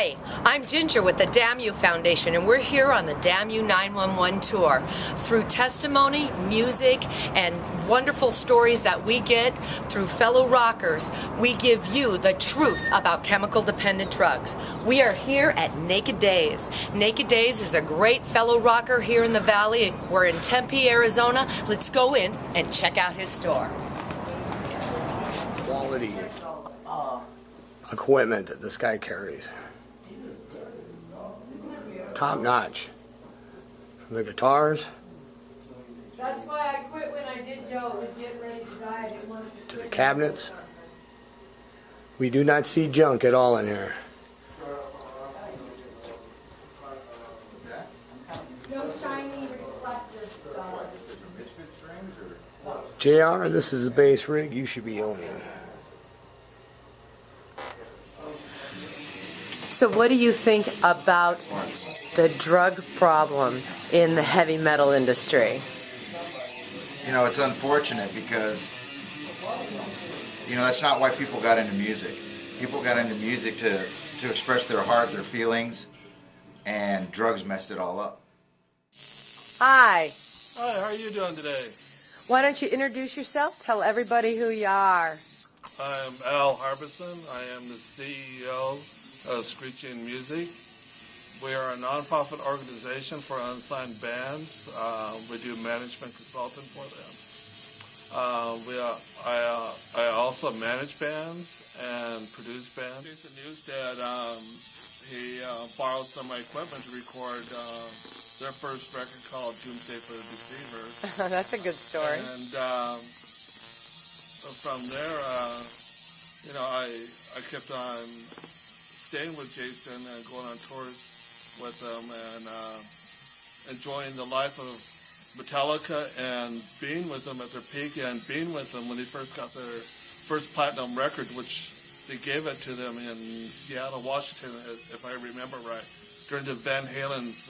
Hi, I'm Ginger with the DAMU Foundation, and we're here on the DAMU 911 tour. Through testimony, music, and wonderful stories that we get through fellow rockers, we give you the truth about chemical-dependent drugs. We are here at Naked Dave's. Naked Dave's is a great fellow rocker here in the Valley. We're in Tempe, Arizona. Let's go in and check out his store. Quality equipment that this guy carries. Top notch. From the guitars. That's why I quit when I did, Joe. It was getting ready to die. I didn't want To the cabinets. We do not see junk at all in here. No shiny reflective stuff. JR, this is a bass rig you should be owning. So what do you think about the drug problem in the heavy metal industry? You know, it's unfortunate because, you know, that's not why people got into music. People got into music to express their heart, their feelings, and drugs messed it all up. Hi. Hi, how are you doing today? Why don't you introduce yourself? Tell everybody who you are. I'm Al Harbison. I am the CEO of Screeching Music. We are a nonprofit organization for unsigned bands. We do management consulting for them. I also manage bands and produce bands. Jason Newstead, he borrowed some of my equipment to record their first record called Doomsday for the Deceivers. That's a good story. And from there, you know, I kept on staying with Jason and going on tours with him and enjoying the life of Metallica and being with them at their peak and being with them when they first got their first platinum record, which they gave it to them in Seattle, Washington, if I remember right, during the Van Halen's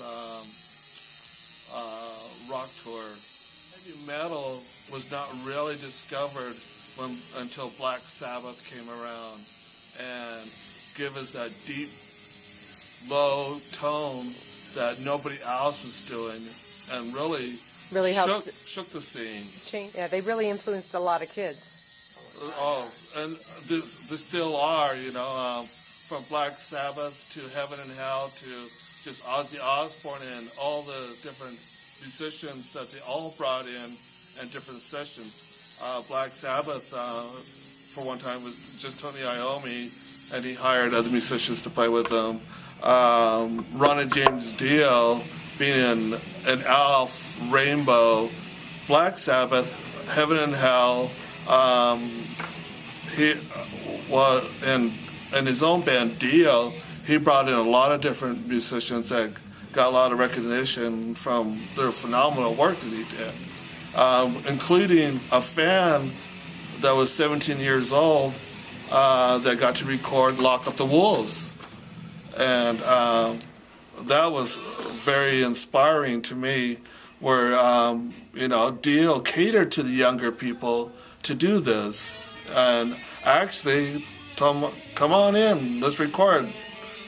rock tour. Heavy metal was not really discovered until Black Sabbath came around and give us that deep, low tone that nobody else was doing, and really helped shook the scene. Yeah, they really influenced a lot of kids. Oh, and they still are, you know, from Black Sabbath to Heaven and Hell to just Ozzy Osbourne and all the different musicians that they all brought in and different sessions. Black Sabbath, for one time, was just Tony Iommi, and he hired other musicians to play with him. Ron and James Dio being an Alf, Rainbow, Black Sabbath, Heaven and Hell. He was in his own band Dio. He brought in a lot of different musicians that got a lot of recognition from their phenomenal work that he did, including a fan that was 17 years old that got to record Lock Up the Wolves. And that was very inspiring to me, where, you know, Dio catered to the younger people to do this. And actually told them, come on in, let's record.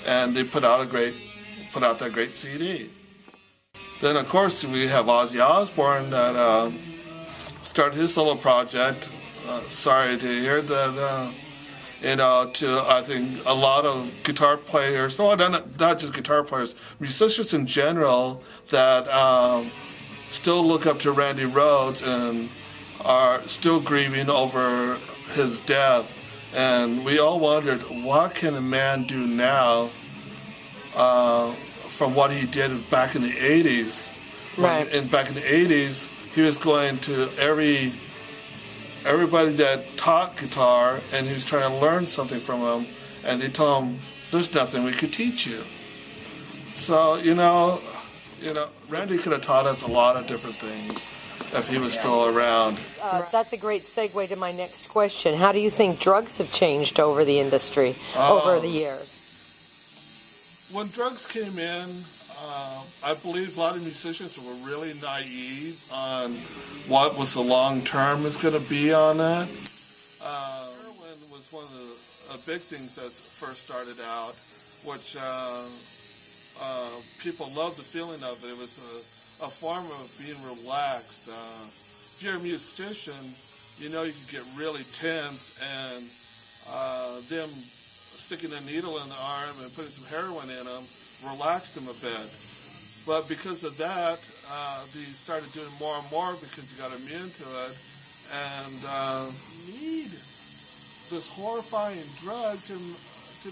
And they put out that great CD. Then, of course, we have Ozzy Osbourne that started his solo project. Sorry to hear that, you know, to, I think, a lot of guitar players, well, not just guitar players, musicians in general that still look up to Randy Rhoads and are still grieving over his death. And we all wondered, what can a man do now from what he did back in the 80s? Right. And back in the 80s, he was going to everybody that taught guitar, and he was trying to learn something from them, and they told him, there's nothing we could teach you. So, you know, Randy could have taught us a lot of different things if he was still around. That's a great segue to my next question. How do you think drugs have changed over the industry, over the years? When drugs came in, I believe a lot of musicians were really naive on what was the long term is going to be on that. Heroin was one of the big things that first started out, which people love the feeling of it. It was a form of being relaxed. If you're a musician, you know you can get really tense, and them sticking a needle in the arm and putting some heroin in them relaxed them a bit. But because of that, they started doing more and more because you got immune to it, and need this horrifying drug to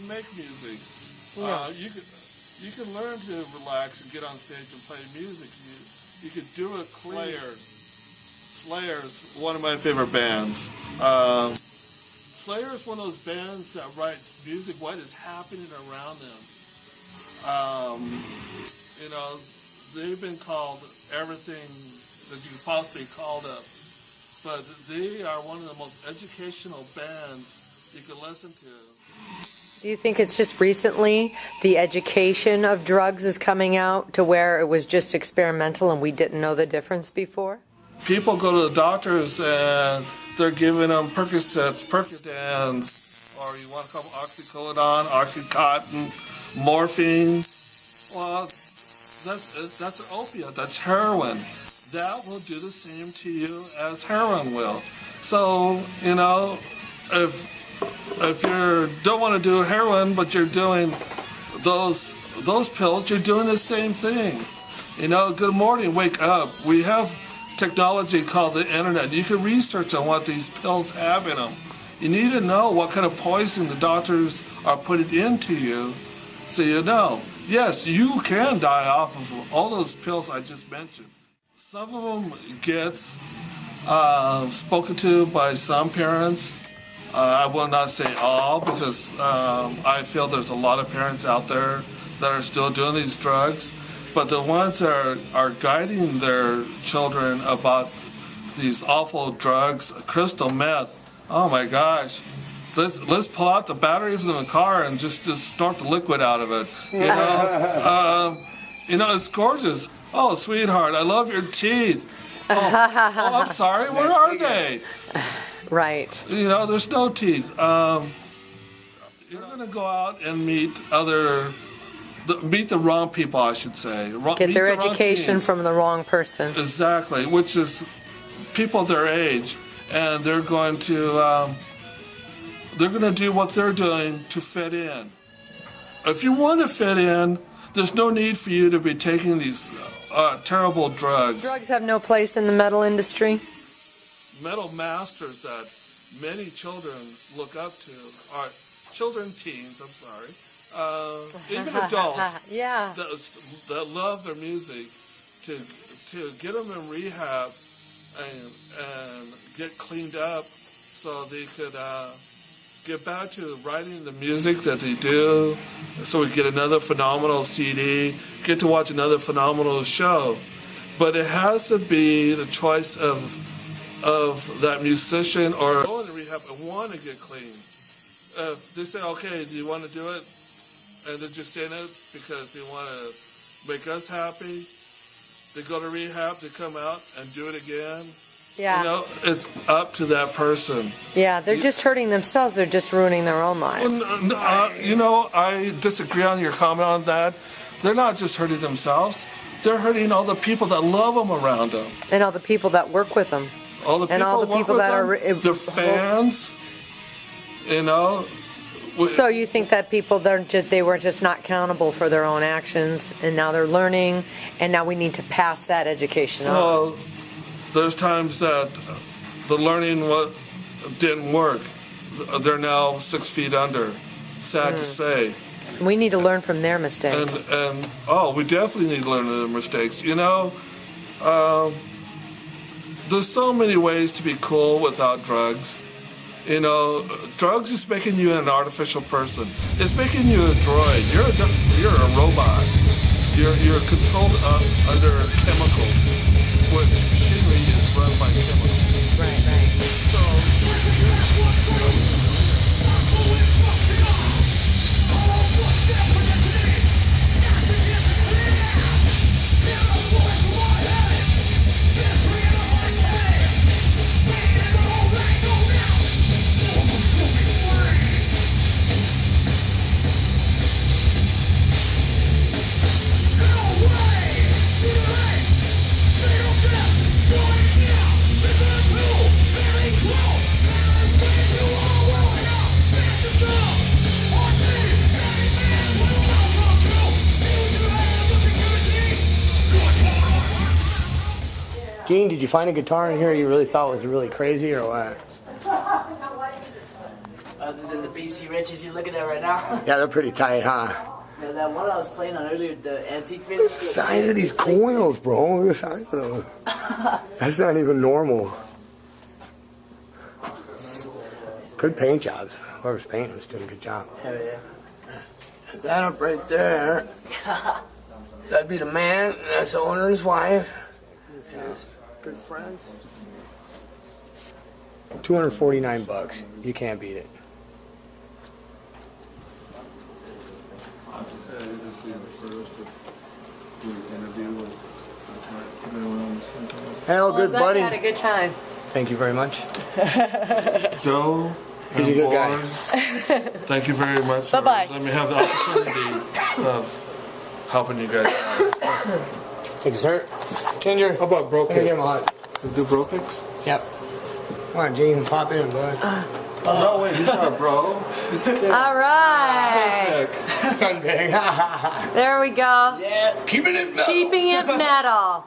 make music. Yeah. You can learn to relax and get on stage and play music. You could do it clear. Slayer's one of my favorite bands. Slayer is one of those bands that writes music, what is happening around them. You know, they've been called everything that you could possibly call them, but they are one of the most educational bands you can listen to. Do you think it's just recently the education of drugs is coming out to where it was just experimental and we didn't know the difference before? People go to the doctors and they're giving them Percocets, Percodans, or you want to call them oxycodone, Oxycontin, morphine. Well, that's an opiate. That's heroin. That will do the same to you as heroin will. So, you know, if you don't want to do heroin, but you're doing those pills, you're doing the same thing. You know, good morning, wake up. We have technology called the internet. You can research on what these pills have in them. You need to know what kind of poison the doctors are putting into you so you know. Yes, you can die off of all those pills I just mentioned. Some of them gets spoken to by some parents. I will not say all, because I feel there's a lot of parents out there that are still doing these drugs. But the ones that are guiding their children about these awful drugs, crystal meth, oh my gosh, let's pull out the battery from the car and just snort the liquid out of it. You know, it's gorgeous. Oh, sweetheart, I love your teeth. Oh, I'm sorry, where are they? Right. You know, there's no teeth. You're going to go out and meet the wrong people, I should say. Get their education from the wrong person. Exactly, which is people their age, and they're going to do what they're doing to fit in. If you want to fit in, there's no need for you to be taking these terrible drugs. Drugs have no place in the metal industry. Metal masters that many children look up to are teens, I'm sorry. Even adults yeah. that love their music, to get them in rehab and get cleaned up so they could get back to writing the music that they do, so we get another phenomenal CD, get to watch another phenomenal show. But it has to be the choice of that musician or going to rehab and want to get clean. They say, okay, do you want to do it? And they're just in it because they want to make us happy. They go to rehab, they come out and do it again. Yeah. You know, it's up to that person. Yeah, they're just hurting themselves. They're just ruining their own lives. You know, I disagree on your comment on that. They're not just hurting themselves. They're hurting all the people that love them around them. And all the people that work with them. All the people that are the fans, you know. So you think that people they were just not accountable for their own actions, and now they're learning, and now we need to pass that education on. Well, there's times that the learning didn't work. They're now 6 feet under. Sad to say. So we need to learn from their mistakes. And we definitely need to learn from their mistakes. You know, there's so many ways to be cool without drugs. You know, drugs is making you an artificial person. It's making you a droid. You're a robot. You're controlled under chemicals, which machinery is run by chemicals. Right. So. Gene, did you find a guitar in here you really thought was really crazy or what? Other than the BC wrenches you're looking at right now. Yeah, they're pretty tight, huh? Yeah, that one I was playing on earlier, the antique finish. The size of these coils, bro. Look at the size of them. That's not even normal. Good paint jobs. Whoever's painting was doing a good job. Hell yeah. That up right there. That'd be the man. That's the owner and his wife. And his good friends. $249. You can't beat it. Hello, good Glad buddy. you had a good time. Thank you very much. Joe, He's a good guy. thank you very much. Bye-bye. Let me have the opportunity of helping you guys out. Thank you, sir. Ginger. How about bro Let me pics? get him hot. Do bro pics? Yep. Come on, Gene. Pop in, bud. Oh, no, wait, he's not bro. All right. Sunbag. There we go. Yeah. Keeping it metal. Keeping it metal.